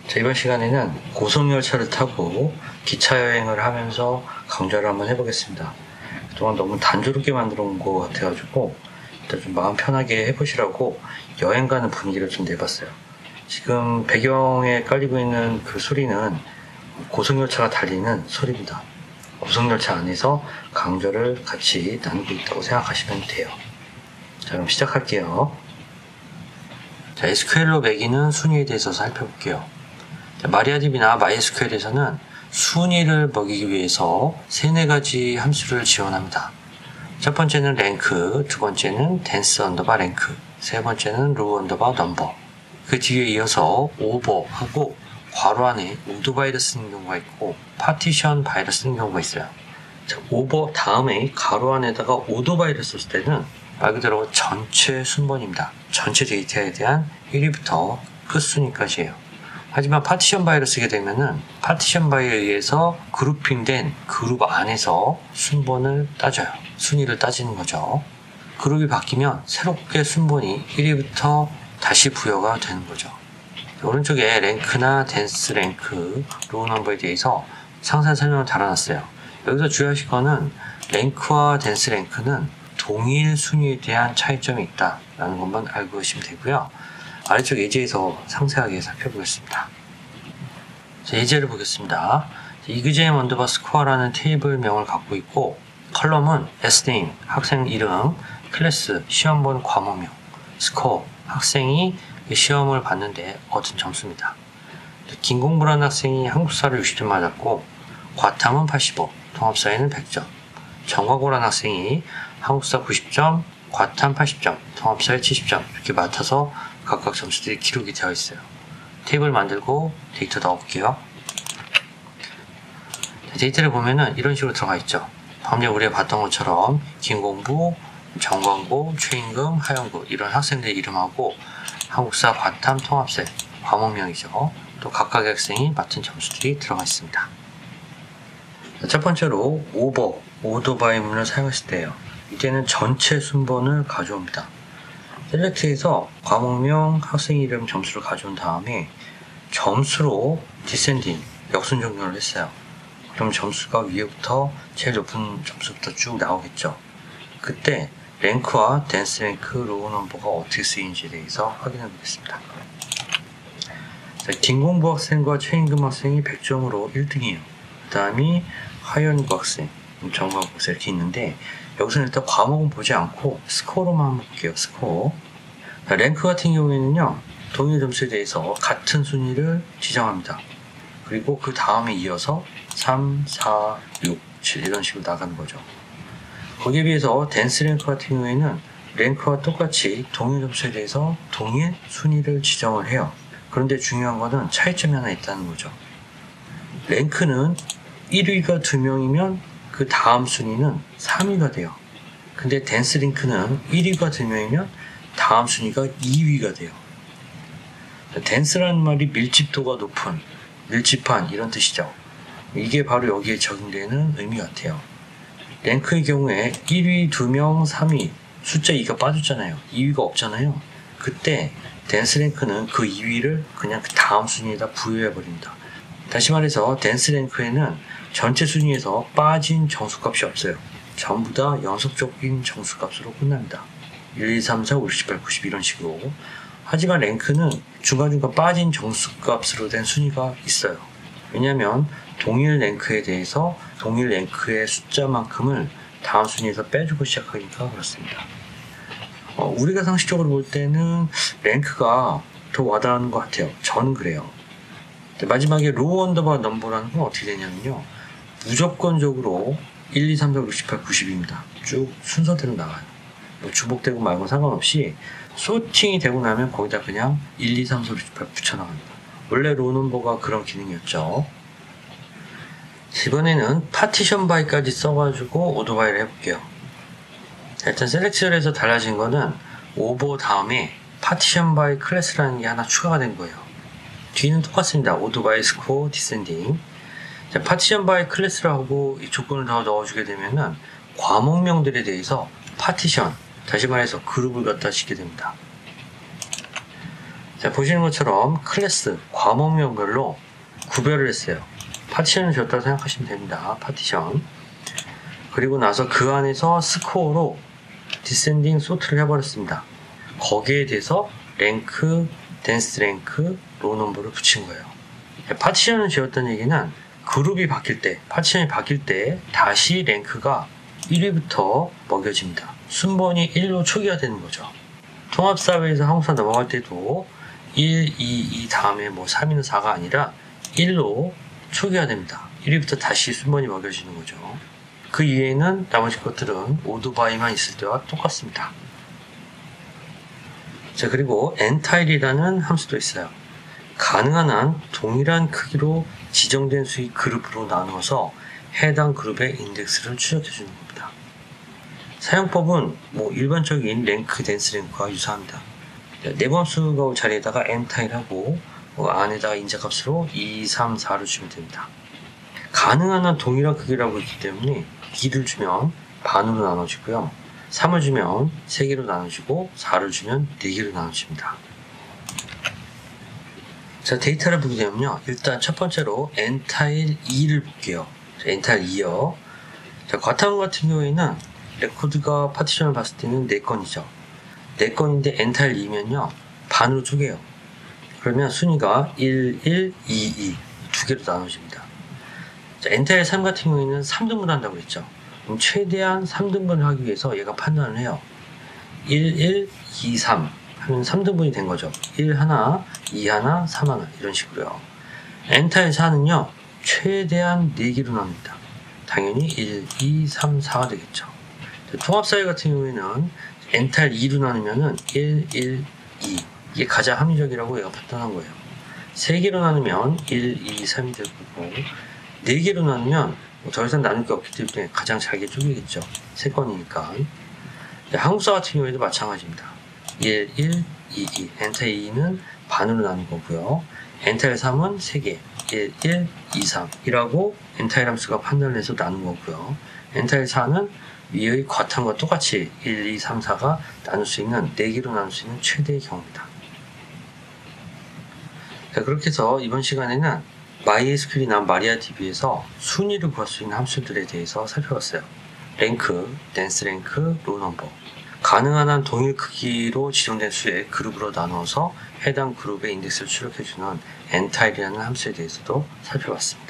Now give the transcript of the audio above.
자, 이번 시간에는 고속열차를 타고 기차 여행을 하면서 강좌를 한번 해보겠습니다. 그동안 너무 단조롭게 만들어 온 것 같아가지고 일단 좀 마음 편하게 해보시라고 여행 가는 분위기를 좀 내봤어요. 지금 배경에 깔리고 있는 그 소리는 고속열차가 달리는 소리입니다. 고속열차 안에서 강좌를 같이 나누고 있다고 생각하시면 돼요. 자, 그럼 시작할게요. 자, SQL로 매기는 순위에 대해서 살펴볼게요. 마리아DB나 MySQL에서는 순위를 먹이기 위해서 3-4가지 함수를 지원합니다. 첫 번째는 랭크, 두 번째는 댄스 언더바 랭크, 세 번째는 로우 언더바 넘버. 그 뒤에 이어서 오버하고 괄호 안에 오더 바이를 쓰는 경우가 있고 파티션 바이를 쓰는 경우가 있어요. 자, 오버 다음에 괄호 안에다가 오더 바이를 썼을 때는 말 그대로 전체 순번입니다. 전체 데이터에 대한 1위부터 끝순위까지예요. 하지만 파티션 바이를 쓰게 되면은 파티션 바이에 의해서 그룹핑된 그룹 안에서 순번을 따져요. 순위를 따지는 거죠. 그룹이 바뀌면 새롭게 순번이 1위부터 다시 부여가 되는 거죠. 오른쪽에 랭크나 댄스 랭크, 로우 넘버에 대해서 상세한 설명을 달아놨어요. 여기서 주의하실 거는 랭크와 댄스 랭크는 동일 순위에 대한 차이점이 있다라는 것만 알고 계시면 되고요. 아래쪽 예제에서 상세하게 살펴보겠습니다. 자, 예제를 보겠습니다. 이그제임 언더바 스코어라는 테이블명을 갖고 있고 컬럼은 sname, 학생 이름, 클래스, 시험본 과목명, 스코어, 학생이 시험을 봤는데 얻은 점수입니다. 긴 공부라는 학생이 한국사를 60점 맞았고 과탐은 85, 통합사회는 100점, 정과고라는 학생이 한국사 90점, 과탐 80점, 통합사회 70점 이렇게 맡아서 각각 점수들이 기록이 되어 있어요. 테이블 만들고 데이터 넣어볼게요. 데이터를 보면은 이런 식으로 들어가 있죠. 방금 전에 우리가 봤던 것처럼 긴 공부, 정광고, 최임금, 하연구 이런 학생들의 이름하고 한국사, 과탐, 통합세 과목명이죠. 또 각각의 학생이 맡은 점수들이 들어가 있습니다. 첫 번째로 오더 바이문을 사용했을 때예요. 이때는 전체 순번을 가져옵니다. 셀렉트에서 과목명, 학생 이름 점수를 가져온 다음에 점수로 디센딩, 역순 정렬을 했어요. 그럼 점수가 위에부터 제일 높은 점수부터 쭉 나오겠죠. 그때 랭크와 댄스 랭크, 로우 넘버가 어떻게 쓰이는지에 대해서 확인해 보겠습니다. 긴 공부 학생과 최임금 학생이 100점으로 1등이에요. 그 다음이 하연구 학생, 정과고 학생 이렇게 있는데 여기서는 일단 과목은 보지 않고 스코어로만 한번 볼게요. 스코어. 랭크 같은 경우에는요, 동일 점수에 대해서 같은 순위를 지정합니다. 그리고 그 다음에 이어서 3, 4, 6, 7 이런 식으로 나가는 거죠. 거기에 비해서 댄스 랭크 같은 경우에는 랭크와 똑같이 동일 점수에 대해서 동일 순위를 지정을 해요. 그런데 중요한 거는 차이점이 하나 있다는 거죠. 랭크는 1위가 2명이면 그 다음 순위는 3위가 돼요. 근데 댄스 랭크는 1위가 2명이면 다음 순위가 2위가 돼요. 댄스라는 말이 밀집도가 높은, 밀집한 이런 뜻이죠. 이게 바로 여기에 적용되는 의미 같아요. 랭크의 경우에 1위 2명, 3위 숫자 2가 빠졌잖아요. 2위가 없잖아요. 그때 댄스 랭크는 그 2위를 그냥 그 다음 순위에다 부여해버립니다. 다시 말해서 댄스 랭크에는 전체 순위에서 빠진 정수값이 없어요. 전부 다 연속적인 정수값으로 끝납니다. 1, 2, 3, 4, 5, 6, 7, 8, 90 이런 식으로. 하지만 랭크는 중간중간 빠진 정수값으로 된 순위가 있어요. 왜냐하면 동일 랭크에 대해서 동일 랭크의 숫자만큼을 다음 순위에서 빼주고 시작하니까 그렇습니다. 우리가 상식적으로 볼 때는 랭크가 더 와닿는 것 같아요. 저는 그래요. 마지막에 로우 언더바 넘버라는 건 어떻게 되냐면요, 무조건적으로 1, 2, 3, 4, 5, 6, 7, 8, 90입니다. 쭉 순서대로 나가요. 뭐 주복되고 말고 상관없이 소팅이 되고 나면 거기다 그냥 1, 2, 3, 4, 5, 6, 7, 8 붙여나갑니다. 원래 로우 넘버가 그런 기능이었죠. 이번에는 파티션 바이까지 써가지고 오더 바이를 해볼게요. 일단 셀렉션에서 달라진 거는 오버 다음에 파티션 바이 클래스라는 게 하나 추가가 된 거예요. 뒤는 똑같습니다. 오더 바이 스코어, 디센딩. 자, 파티션 바이 클래스라고 이 조건을 더 넣어주게 되면은 과목명들에 대해서 파티션, 다시 말해서 그룹을 갖다 짓게 됩니다. 자, 보시는 것처럼 클래스, 과목명별로 구별을 했어요. 파티션을 줬다고 생각하시면 됩니다. 파티션. 그리고 나서 그 안에서 스코어로 디센딩 소트를 해버렸습니다. 거기에 대해서 랭크, 댄스 랭크, 로우 넘버를 붙인 거예요. 파티션을 지었다는 얘기는 그룹이 바뀔 때, 파티션이 바뀔 때 다시 랭크가 1위부터 먹여집니다. 순번이 1로 초기화되는 거죠. 통합사회에서 항공사 넘어갈 때도 1, 2 다음에 뭐 3이나 4가 아니라 1로 초기화됩니다. 1위부터 다시 순번이 먹여지는 거죠. 그 이외에는 나머지 것들은 오토바이만 있을 때와 똑같습니다. 자, 그리고 엔타일이라는 함수도 있어요. 가능한 한 동일한 크기로 지정된 수의 그룹으로 나누어서 해당 그룹의 인덱스를 추적해 주는 겁니다. 사용법은 일반적인 랭크, 댄스 랭크와 유사합니다. 내범수가 올 자리에다가 엔타일하고 안에다가 인자값으로 2, 3, 4를 주면 됩니다. 가능한 한 동일한 크기라고 있기 때문에 2를 주면 반으로 나눠지고요. 3을 주면 3개로 나눠지고 4를 주면 4개로 나눠집니다. 자, 데이터를 보게 되면요. 일단 첫 번째로 엔타일 2를 볼게요. 자, 엔타일 2요. 자, 과탐 같은 경우에는 레코드가 파티션을 봤을 때는 4건이죠. 4건인데 엔타일 2면요. 반으로 쪼개요. 그러면 순위가 1, 1, 2, 2 두 개로 나눠집니다. 자, 엔타일 3 같은 경우에는 3등분 한다고 했죠. 그럼 최대한 3등분을 하기 위해서 얘가 판단을 해요. 1, 1, 2, 3 하면 3등분이 된 거죠. 1 하나, 2 하나, 3 하나 이런 식으로요. 엔타일 4는요. 최대한 4개로 나눕니다. 당연히 1, 2, 3, 4가 되겠죠. 통합사회 같은 경우에는 엔타일 2로 나누면은 1, 1, 2 이게 가장 합리적이라고 얘가 판단한 거예요. 3개로 나누면 1, 2, 3이 될 거고 4개로 나누면 더 이상 나눌 게 없기 때문에 가장 잘게 쪼개겠죠. 3건이니까. 한국사 같은 경우에도 마찬가지입니다. 1, 1, 2, 2 엔타일 2는 반으로 나눈 거고요. 엔타일 3은 3개 1, 1, 2, 3 이라고 엔타일 함수가 판단을 해서 나눈 거고요. 엔타일 4는 위의 과탐과 똑같이 1, 2, 3, 4가 나눌 수 있는 4개로 나눌 수 있는 최대의 경우입니다. 자, 그렇게 해서 이번 시간에는 MySQL이나 MariaDB에서 순위를 구할 수 있는 함수들에 대해서 살펴봤어요. 랭크, 댄스 랭크, 로우 넘버. 가능한 한 동일 크기로 지정된 수의 그룹으로 나누어서 해당 그룹의 인덱스를 출력해주는 엔타일이라는 함수에 대해서도 살펴봤습니다.